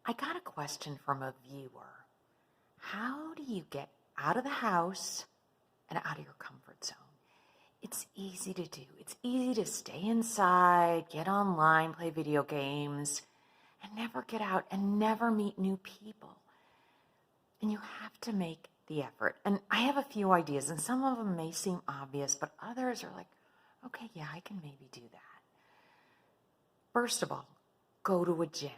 I got a question from a viewer. How do you get out of the house and out of your comfort zone? It's easy to do. It's easy to stay inside, get online, play video games, and never get out and never meet new people. And you have to make the effort. And I have a few ideas, and some of them may seem obvious, but others are like, okay, yeah, I can maybe do that. First of all, go to a gym.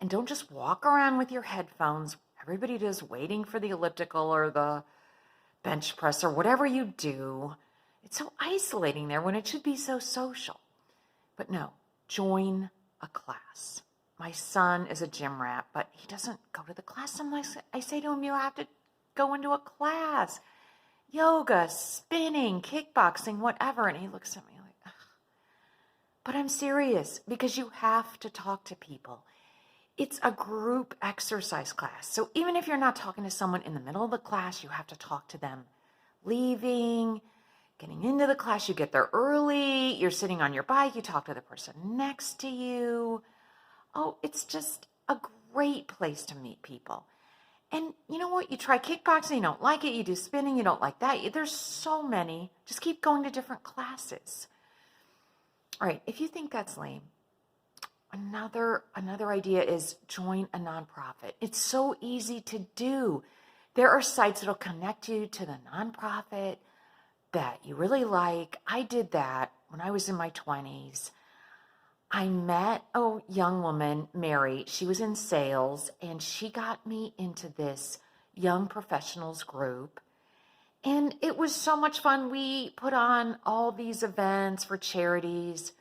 And don't just walk around with your headphones. Everybody does, waiting for the elliptical or the bench press or whatever you do. It's so isolating there when it should be so social. But no, join a class. My son is a gym rat, but he doesn't go to the class. Sometimes I say to him, you have to go into a class. Yoga, spinning, kickboxing, whatever. And he looks at me like, ugh. But I'm serious, because you have to talk to people. It's a group exercise class. So even if you're not talking to someone in the middle of the class, you have to talk to them leaving, getting into the class. You get there early, you're sitting on your bike, you talk to the person next to you. Oh, it's just a great place to meet people. And you know what? You try kickboxing, you don't like it. You do spinning, you don't like that. There's so many. Just keep going to different classes. All right, if you think that's lame, Another idea is join a nonprofit. It's so easy to do. There are sites that'll connect you to the nonprofit that you really like. I did that when I was in my 20s. I met a young woman, Mary. She was in sales, and she got me into this young professionals group. And it was so much fun. We put on all these events for charities.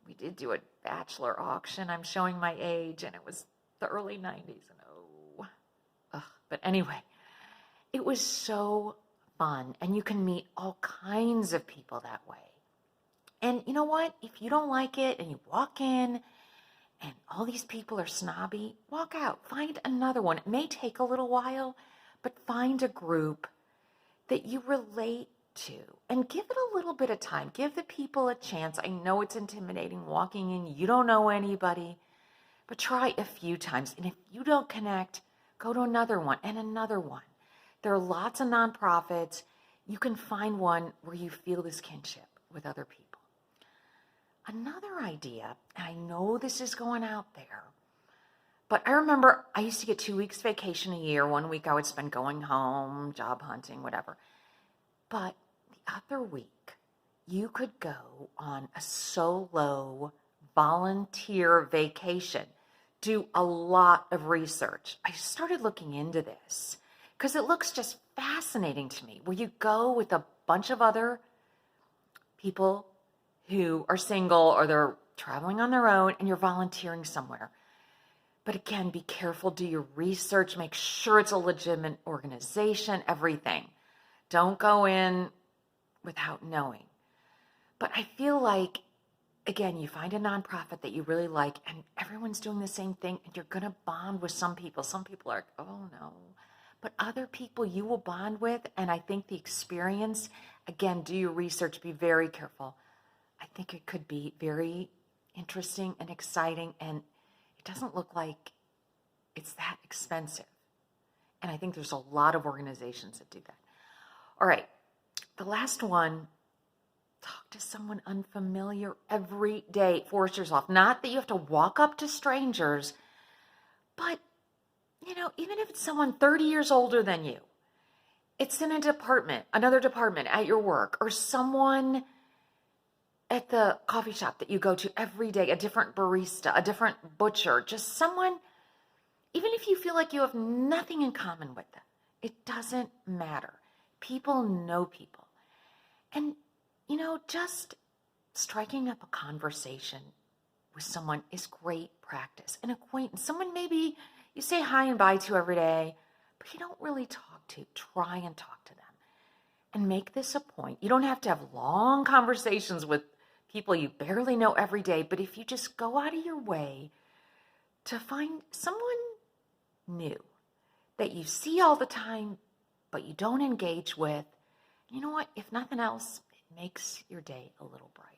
We did do a bachelor auction. I'm showing my age, and it was the early 90s. And but anyway, it was so fun, and you can meet all kinds of people that way. And you know what? If you don't like it and you walk in and all these people are snobby, walk out. Find another one. It may take a little while, but find a group that you relate to and give it a little bit of time. Give the people a chance. I know it's intimidating walking in. You don't know anybody, but try a few times. And if you don't connect, go to another one and another one. There are lots of nonprofits. You can find one where you feel this kinship with other people. Another idea, and I know this is going out there, but I remember I used to get 2 weeks vacation a year. 1 week I would spend going home, job hunting, whatever. But the other week, you could go on a solo volunteer vacation. Do a lot of research. I started looking into this because it looks just fascinating to me, where you go with a bunch of other people who are single or they're traveling on their own, and you're volunteering somewhere. But again, be careful, do your research, make sure it's a legitimate organization, everything. Don't go in without knowing. But I feel like, again, you find a nonprofit that you really like, and everyone's doing the same thing, and you're going to bond with some people. Some people are like, oh no. But other people you will bond with, and I think the experience, again, do your research, be very careful. I think it could be very interesting and exciting, and it doesn't look like it's that expensive. And I think there's a lot of organizations that do that. All right, the last one, talk to someone unfamiliar every day. Force yourself. Not that you have to walk up to strangers, but, even if it's someone 30 years older than you, it's in another department at your work, or someone at the coffee shop that you go to every day, a different barista, a different butcher, just someone, even if you feel like you have nothing in common with them, it doesn't matter. People know people. And, just striking up a conversation with someone is great practice. An acquaintance, someone maybe you say hi and bye to every day, but you don't really talk to. Try and talk to them. And make this a point. You don't have to have long conversations with people you barely know every day, but if you just go out of your way to find someone new that you see all the time, but you don't engage with, you know what? If nothing else, it makes your day a little brighter.